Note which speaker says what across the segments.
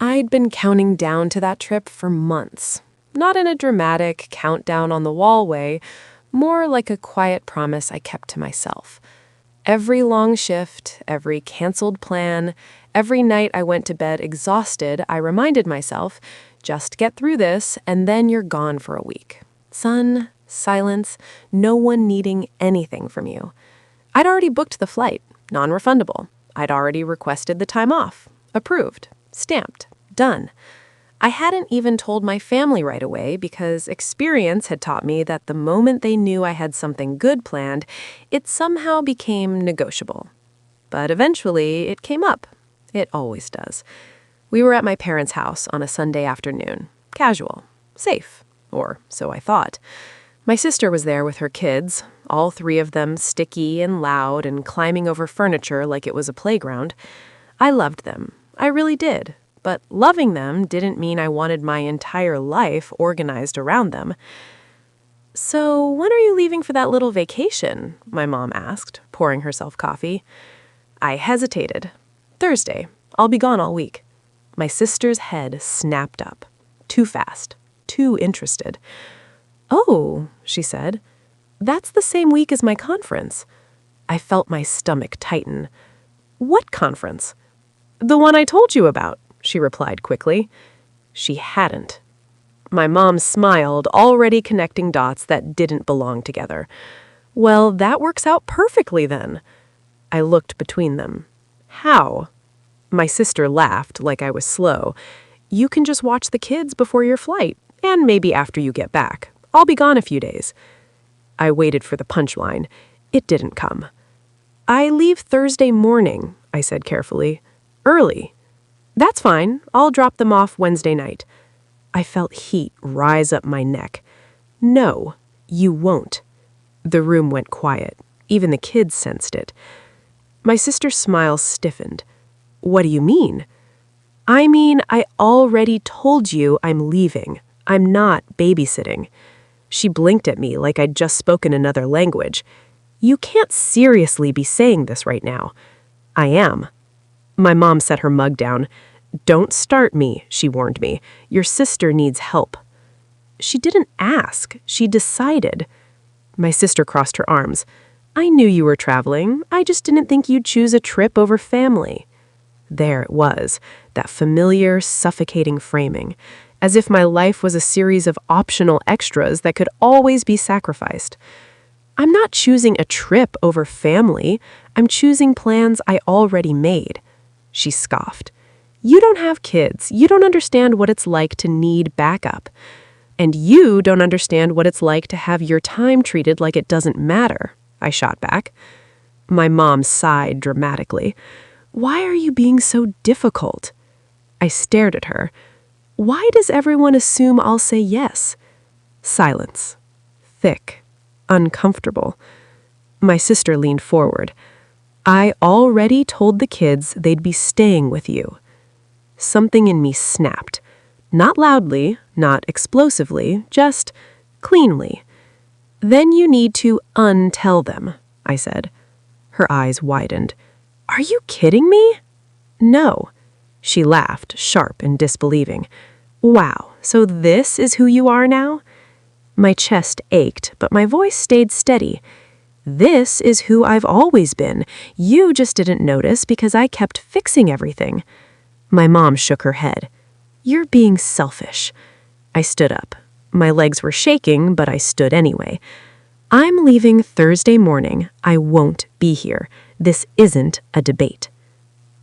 Speaker 1: I'd been counting down to that trip for months. Not in a dramatic countdown on the wall way, more like a quiet promise I kept to myself. Every long shift, every canceled plan, every night I went to bed exhausted, I reminded myself, just get through this and then you're gone for a week. Sun, silence, no one needing anything from you. I'd already booked the flight, non-refundable. I'd already requested the time off, approved, stamped, done. I hadn't even told my family right away because experience had taught me that the moment they knew I had something good planned, it somehow became negotiable. But eventually, it came up. It always does. We were at my parents' house on a Sunday afternoon. Casual. Safe. Or so I thought. My sister was there with her kids, all three of them sticky and loud and climbing over furniture like it was a playground. I loved them. I really did. But loving them didn't mean I wanted my entire life organized around them. "So, when are you leaving for that little vacation?" my mom asked, pouring herself coffee. I hesitated. "Thursday. I'll be gone all week." My sister's head snapped up. Too fast. Too interested. "Oh," she said. "That's the same week as my conference." I felt my stomach tighten. "What conference?" "The one I told you about," she replied quickly. She hadn't. My mom smiled, already connecting dots that didn't belong together. "Well, that works out perfectly then." I looked between them. "How?" My sister laughed like I was slow. "You can just watch the kids before your flight, and maybe after you get back. I'll be gone a few days." I waited for the punchline. It didn't come. "I leave Thursday morning," I said carefully. "Early." "That's fine. I'll drop them off Wednesday night." I felt heat rise up my neck. "No, you won't." The room went quiet. Even the kids sensed it. My sister's smile stiffened. "What do you mean?" "I mean, I already told you I'm leaving. I'm not babysitting." She blinked at me like I'd just spoken another language. "You can't seriously be saying this right now." "I am." My mom set her mug down. "Don't start me," she warned me. "Your sister needs help." She didn't ask. She decided. My sister crossed her arms. "I knew you were traveling. I just didn't think you'd choose a trip over family." There it was, that familiar, suffocating framing, as if my life was a series of optional extras that could always be sacrificed. "I'm not choosing a trip over family. I'm choosing plans I already made." She scoffed. "You don't have kids. You don't understand what it's like to need backup. And you don't understand what it's like to have your time treated like it doesn't matter," I shot back. My mom sighed dramatically. "Why are you being so difficult?" I stared at her. "Why does everyone assume I'll say yes?" Silence. Thick. Uncomfortable. My sister leaned forward. "I already told the kids they'd be staying with you." Something in me snapped. Not loudly, not explosively, just cleanly. "Then you need to untell them," I said. Her eyes widened. "Are you kidding me?" "No." She laughed, sharp and disbelieving. "Wow, so this is who you are now?" My chest ached, but my voice stayed steady. "This is who I've always been. You just didn't notice because I kept fixing everything." My mom shook her head. "You're being selfish." I stood up. My legs were shaking, but I stood anyway. "I'm leaving Thursday morning. I won't be here. This isn't a debate."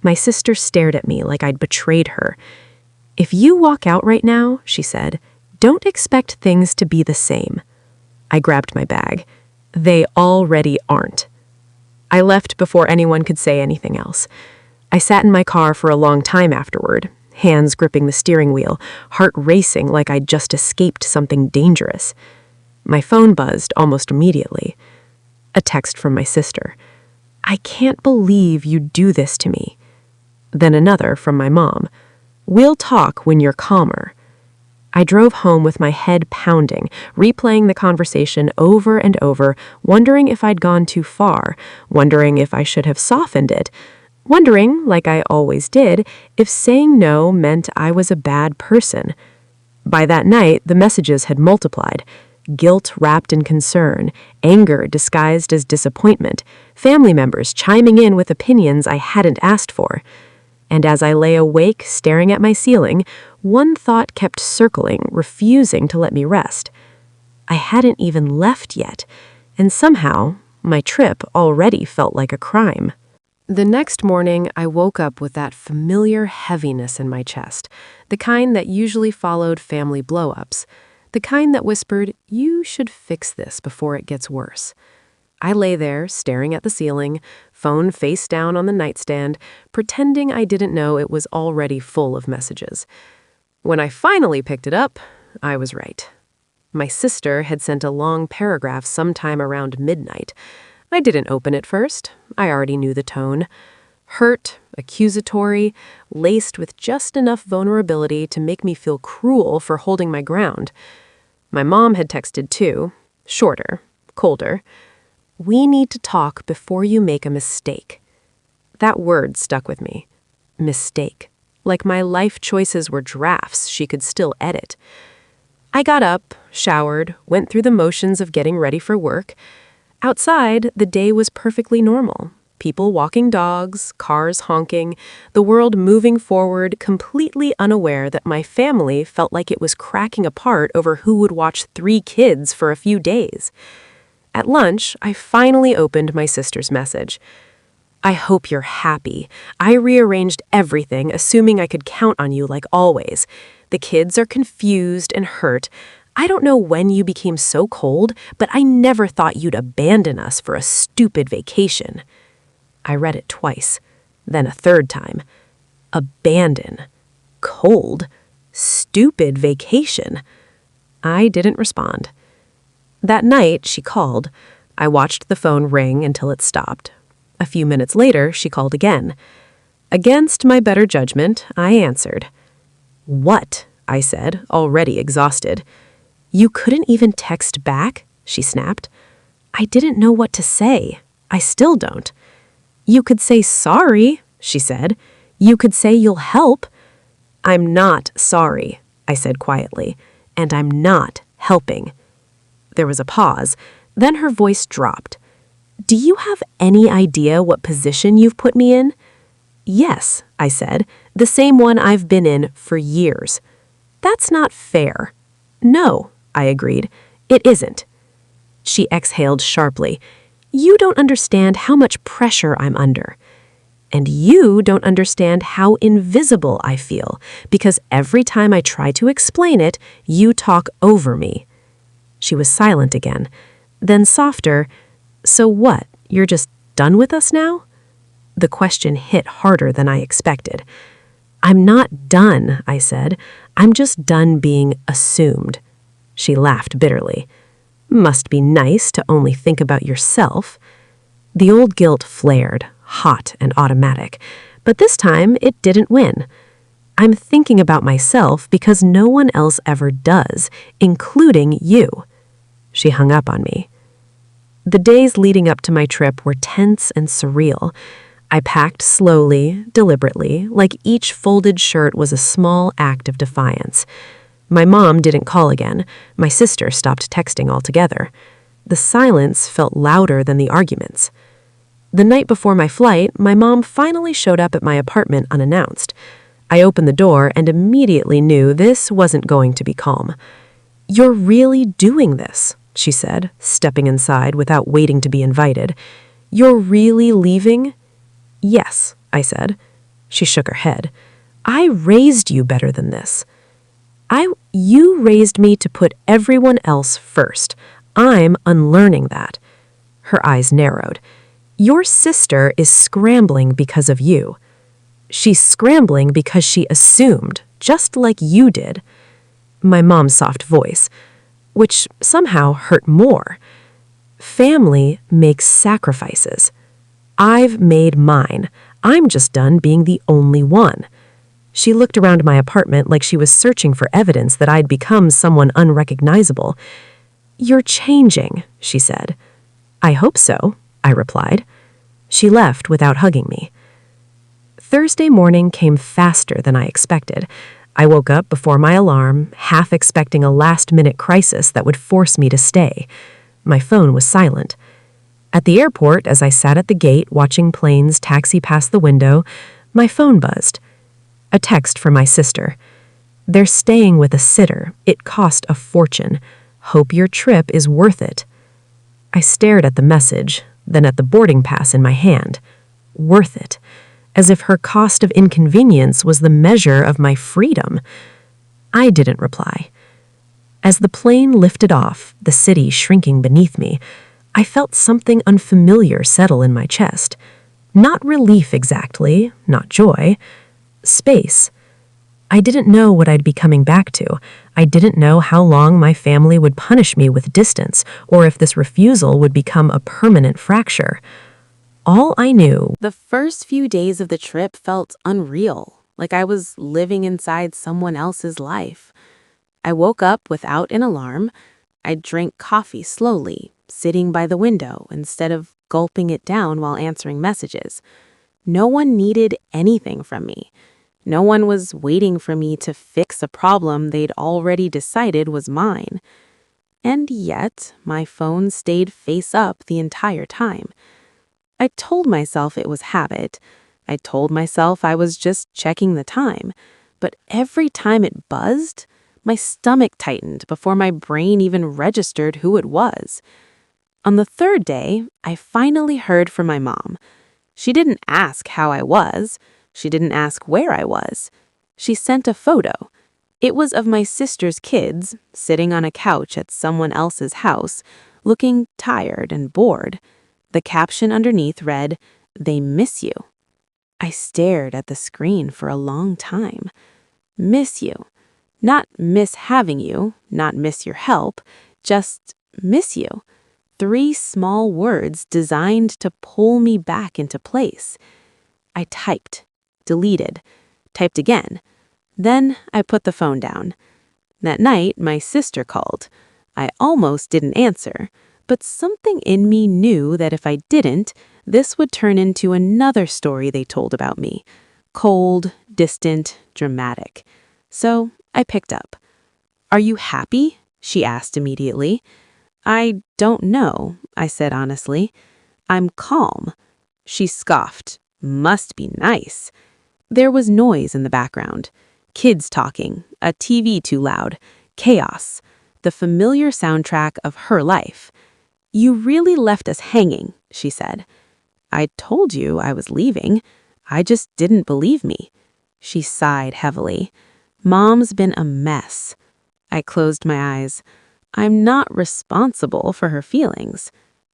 Speaker 1: My sister stared at me like I'd betrayed her. "If you walk out right now," she said, "don't expect things to be the same." I grabbed my bag. They already aren't. I left before anyone could say anything else. I sat in my car for a long time afterward, hands gripping the steering wheel, heart racing like I'd just escaped something dangerous. My phone buzzed almost immediately. A text from my sister. "I can't believe you do this to me." Then another from my mom. "We'll talk when you're calmer." I drove home with my head pounding, replaying the conversation over and over, wondering if I'd gone too far, wondering if I should have softened it. wondering, like I always did, if saying no meant I was a bad person. By that night, the messages had multiplied. Guilt wrapped in concern, anger disguised as disappointment, family members chiming in with opinions I hadn't asked for. And as I lay awake, staring at my ceiling, one thought kept circling, refusing to let me rest. I hadn't even left yet, and somehow, my trip already felt like a crime. The next morning, I woke up with that familiar heaviness in my chest, the kind that usually followed family blow-ups, the kind that whispered, "You should fix this before it gets worse." I lay there, staring at the ceiling, phone face down on the nightstand, pretending I didn't know it was already full of messages. When I finally picked it up, I was right. My sister had sent a long paragraph sometime around midnight. I didn't open it first. I already knew the tone. Hurt, accusatory, laced with just enough vulnerability to make me feel cruel for holding my ground. My mom had texted too, shorter, colder. "We need to talk before you make a mistake." That word stuck with me. Mistake. Like my life choices were drafts she could still edit. I got up, showered, went through the motions of getting ready for work. Outside, the day was perfectly normal. People walking dogs, cars honking, the world moving forward, completely unaware that my family felt like it was cracking apart over who would watch 3 kids for a few days. At lunch, I finally opened my sister's message. "I hope you're happy. I rearranged everything, assuming I could count on you like always. The kids are confused and hurt. I don't know when you became so cold, but I never thought you'd abandon us for a stupid vacation." I read it twice, then a third time. Abandon. Cold. Stupid vacation. I didn't respond. That night, she called. I watched the phone ring until it stopped. A few minutes later, she called again. Against my better judgment, I answered. "What?" I said, already exhausted. "You couldn't even text back?" she snapped. I didn't know what to say. I still don't. "You could say sorry," she said. "You could say you'll help." "I'm not sorry," I said quietly, "and I'm not helping." There was a pause. Then her voice dropped. "Do you have any idea what position you've put me in?" "Yes," I said, "the same one I've been in for years." "That's not fair." "No," I agreed, "it isn't." She exhaled sharply. "You don't understand how much pressure I'm under. And you don't understand how invisible I feel, because every time I try to explain it, you talk over me." She was silent again. Then softer, "So what, you're just done with us now?" The question hit harder than I expected. "I'm not done," I said. "I'm just done being assumed." She laughed bitterly. "Must be nice to only think about yourself." The old guilt flared, hot and automatic, but this time it didn't win. "I'm thinking about myself because no one else ever does, including you." She hung up on me. The days leading up to my trip were tense and surreal. I packed slowly, deliberately, like each folded shirt was a small act of defiance. My mom didn't call again. My sister stopped texting altogether. The silence felt louder than the arguments. The night before my flight, my mom finally showed up at my apartment unannounced. I opened the door and immediately knew this wasn't going to be calm. "You're really doing this," she said, stepping inside without waiting to be invited. "You're really leaving?" "Yes," I said. She shook her head. "I raised you better than this." You raised me to put everyone else first. I'm unlearning that." Her eyes narrowed. "Your sister is scrambling because of you. She's scrambling because she assumed, just like you did." My mom's soft voice, which somehow hurt more. "Family makes sacrifices. I've made mine. I'm just done being the only one." She looked around my apartment like she was searching for evidence that I'd become someone unrecognizable. "You're changing," she said. "I hope so," I replied. She left without hugging me. Thursday morning came faster than I expected. I woke up before my alarm, half expecting a last-minute crisis that would force me to stay. My phone was silent. At the airport, as I sat at the gate watching planes taxi past the window, my phone buzzed. A text from my sister. "They're staying with a sitter. It cost a fortune. Hope your trip is worth it." I stared at the message, then at the boarding pass in my hand. Worth it. As if her cost of inconvenience was the measure of my freedom. I didn't reply. As the plane lifted off, the city shrinking beneath me, I felt something unfamiliar settle in my chest. Not relief exactly, not joy. Space. I didn't know what I'd be coming back to. I didn't know how long my family would punish me with distance, or if this refusal would become a permanent fracture. All I knew.
Speaker 2: The first few days of the trip felt unreal, like I was living inside someone else's life. I woke up without an alarm. I drank coffee slowly, sitting by the window instead of gulping it down while answering messages. No one needed anything from me. No one was waiting for me to fix a problem they'd already decided was mine. And yet, my phone stayed face up the entire time. I told myself it was habit. I told myself I was just checking the time. But every time it buzzed, my stomach tightened before my brain even registered who it was. On the third day, I finally heard from my mom. She didn't ask how I was. She didn't ask where I was. She sent a photo. It was of my sister's kids, sitting on a couch at someone else's house, looking tired and bored. The caption underneath read, "They miss you." I stared at the screen for a long time. Miss you. Not miss having you, not miss your help, just miss you. 3 small words designed to pull me back into place. I typed, deleted, typed again. Then I put the phone down. That night, my sister called. I almost didn't answer, but something in me knew that if I didn't, this would turn into another story they told about me. Cold, distant, dramatic. So I picked up. "Are you happy?" she asked immediately. "I don't know," I said honestly. "I'm calm." She scoffed. "Must be nice." There was noise in the background. Kids talking, a TV too loud, chaos, the familiar soundtrack of her life. "You really left us hanging," she said. "I told you I was leaving. I just didn't believe me." She sighed heavily. "Mom's been a mess." I closed my eyes. "I'm not responsible for her feelings."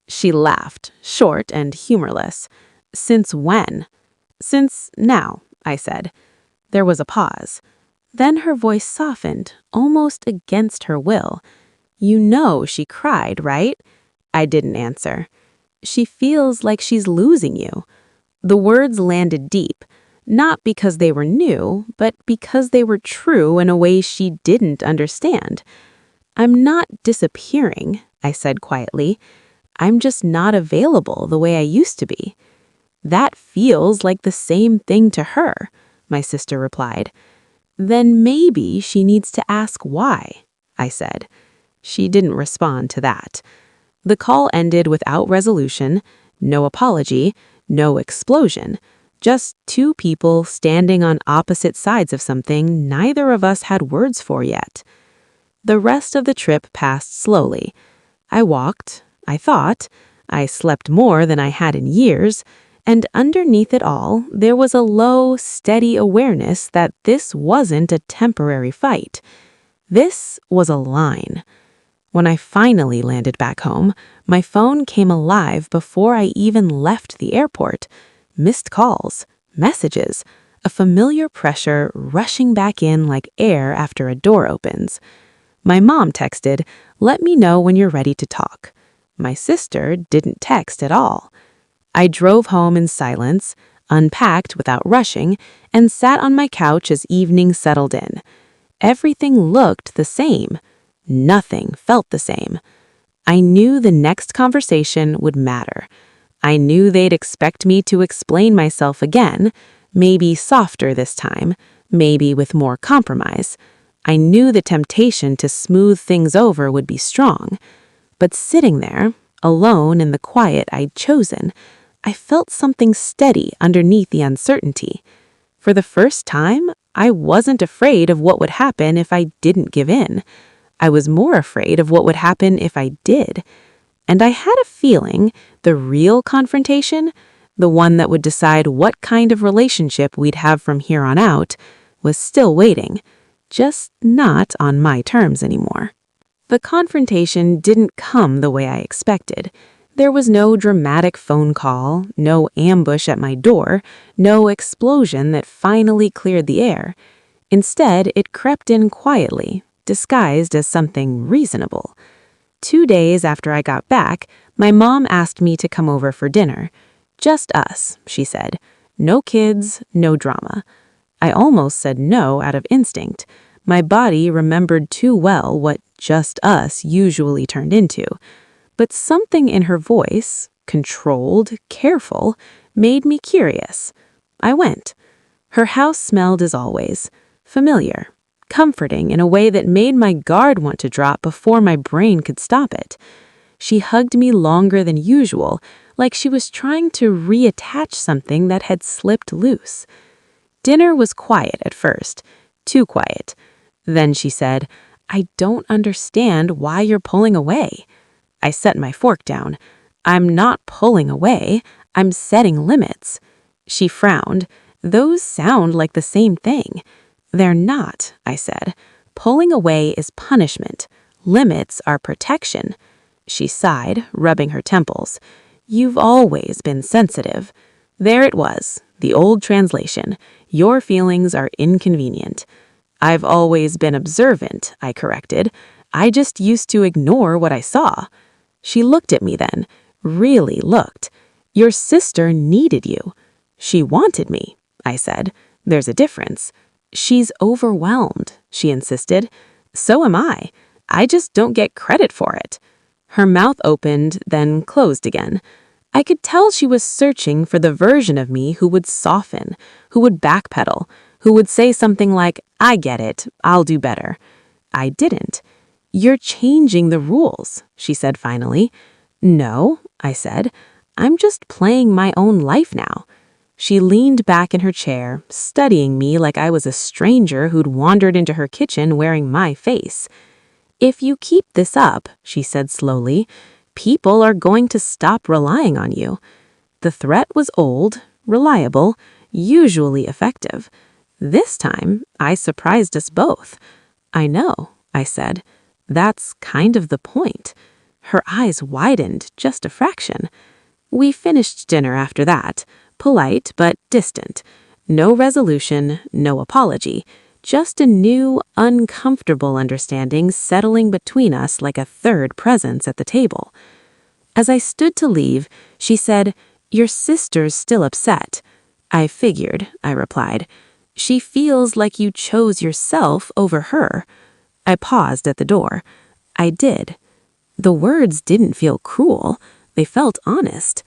Speaker 2: She laughed, short and humorless. "Since when?" "Since now," I said. There was a pause. Then her voice softened, almost against her will. "You know she cried, right?" I didn't answer. "She feels like she's losing you." The words landed deep, not because they were new, but because they were true in a way she didn't understand. "I'm not disappearing," I said quietly. "I'm just not available the way I used to be." "That feels like the same thing to her," my sister replied. "Then maybe she needs to ask why," I said. She didn't respond to that. The call ended without resolution, no apology, no explosion, just 2 people standing on opposite sides of something neither of us had words for yet. The rest of the trip passed slowly. I walked, I thought, I slept more than I had in years, and underneath it all, there was a low, steady awareness that this wasn't a temporary fight. This was a line. When I finally landed back home, my phone came alive before I even left the airport. Missed calls, messages, a familiar pressure rushing back in like air after a door opens. My mom texted, "Let me know when you're ready to talk." My sister didn't text at all. I drove home in silence, unpacked without rushing, and sat on my couch as evening settled in. Everything looked the same. Nothing felt the same. I knew the next conversation would matter. I knew they'd expect me to explain myself again, maybe softer this time, maybe with more compromise. I knew the temptation to smooth things over would be strong. But sitting there, alone in the quiet I'd chosen, I felt something steady underneath the uncertainty. For the first time, I wasn't afraid of what would happen if I didn't give in. I was more afraid of what would happen if I did. And I had a feeling the real confrontation, the one that would decide what kind of relationship we'd have from here on out, was still waiting, just not on my terms anymore. The confrontation didn't come the way I expected. There was no dramatic phone call, no ambush at my door, no explosion that finally cleared the air. Instead, it crept in quietly, disguised as something reasonable. 2 days after I got back, my mom asked me to come over for dinner. Just us, she said. No kids, no drama. I almost said no out of instinct. My body remembered too well what just us usually turned into. But something in her voice, controlled, careful, made me curious. I went. Her house smelled as always, familiar, comforting in a way that made my guard want to drop before my brain could stop it. She hugged me longer than usual, like she was trying to reattach something that had slipped loose. Dinner was quiet at first, too quiet. Then she said, "I don't understand why you're pulling away." I set my fork down. "I'm not pulling away. I'm setting limits." She frowned. "Those sound like the same thing." "They're not," I said. "Pulling away is punishment. Limits are protection." She sighed, rubbing her temples. "You've always been sensitive." There it was, the old translation. "Your feelings are inconvenient." "I've always been observant," I corrected. "I just used to ignore what I saw." She looked at me then, really looked. "Your sister needed you." "She wanted me," I said. "There's a difference." "She's overwhelmed," she insisted. "So am I. I just don't get credit for it." Her mouth opened, then closed again. I could tell she was searching for the version of me who would soften, who would backpedal, who would say something like, "I get it, I'll do better." I didn't. "You're changing the rules," she said finally. "No," I said. "I'm just playing my own life now." She leaned back in her chair, studying me like I was a stranger who'd wandered into her kitchen wearing my face. "If you keep this up," she said slowly, "people are going to stop relying on you." The threat was old, reliable, usually effective. This time, I surprised us both. "I know," I said. "That's kind of the point." Her eyes widened just a fraction. We finished dinner after that, polite but distant. No resolution, no apology, just a new, uncomfortable understanding settling between us like a third presence at the table. As I stood to leave, she said, "Your sister's still upset." "I figured," I replied. "She feels like you chose yourself over her." I paused at the door. I did. The words didn't feel cruel. They felt honest.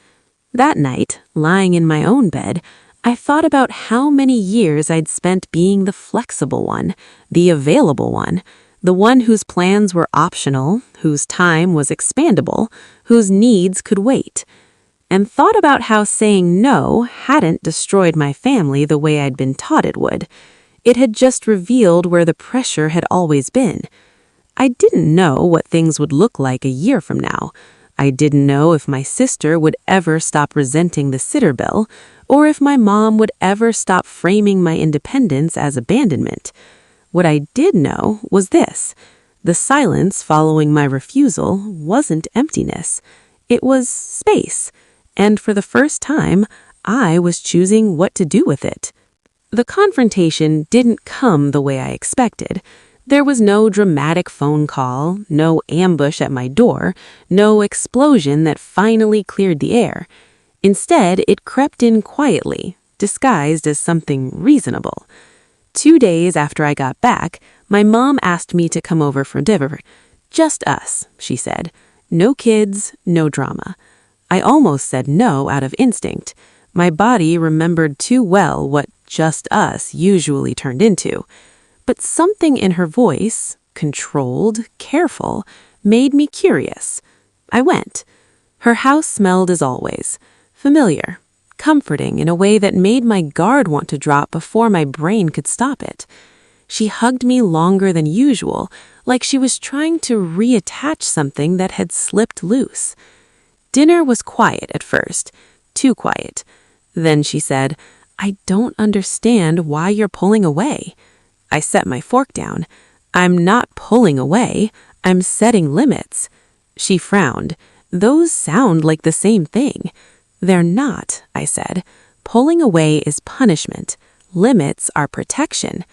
Speaker 2: That night, lying in my own bed, I thought about how many years I'd spent being the flexible one, the available one, the one whose plans were optional, whose time was expandable, whose needs could wait. And thought about how saying no hadn't destroyed my family the way I'd been taught it would. It had just revealed where the pressure had always been. I didn't know what things would look like a year from now. I didn't know if my sister would ever stop resenting the sitter bill, or if my mom would ever stop framing my independence as abandonment. What I did know was this: the silence following my refusal wasn't emptiness. It was space, and for the first time, I was choosing what to do with it. The confrontation didn't come the way I expected. There was no dramatic phone call, no ambush at my door, no explosion that finally cleared the air. Instead, it crept in quietly, disguised as something reasonable. 2 days after I got back, my mom asked me to come over for dinner. "Just us," she said. "No kids, no drama." I almost said no out of instinct. My body remembered too well what just us usually turned into. But something in her voice, controlled, careful, made me curious. I went. Her house smelled as always, familiar, comforting in a way that made my guard want to drop before my brain could stop it. She hugged me longer than usual, like she was trying to reattach something that had slipped loose. Dinner was quiet at first, too quiet. Then she said, "I don't understand why you're pulling away." I set my fork down. "I'm not pulling away, I'm setting limits." She frowned. "Those sound like the same thing." "They're not," I said. "Pulling away is punishment. Limits are protection."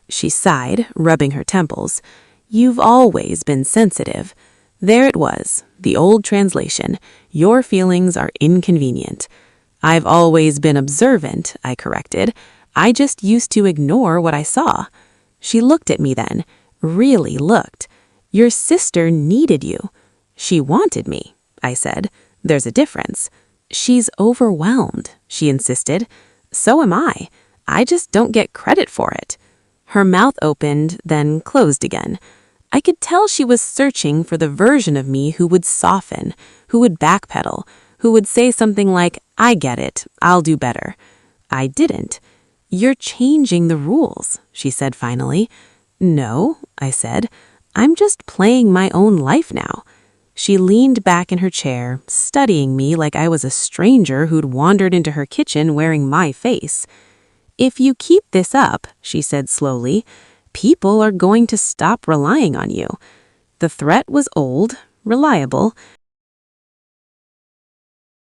Speaker 2: She sighed, rubbing her temples. "You've always been sensitive." There it was, the old translation. "Your feelings are inconvenient." "I've always been observant," I corrected. "I just used to ignore what I saw." She looked at me then, really looked. "Your sister needed you." "She wanted me," I said. "There's a difference." "She's overwhelmed," she insisted. "So am I. I just don't get credit for it." Her mouth opened, then closed again. I could tell she was searching for the version of me who would soften, who would backpedal, who would say something like, "I get it, I'll do better." I didn't. "You're changing the rules," she said finally. "No," I said. "I'm just playing my own life now." She leaned back in her chair, studying me like I was a stranger who'd wandered into her kitchen wearing my face. "If you keep this up," she said slowly, "people are going to stop relying on you." The threat was old, reliable,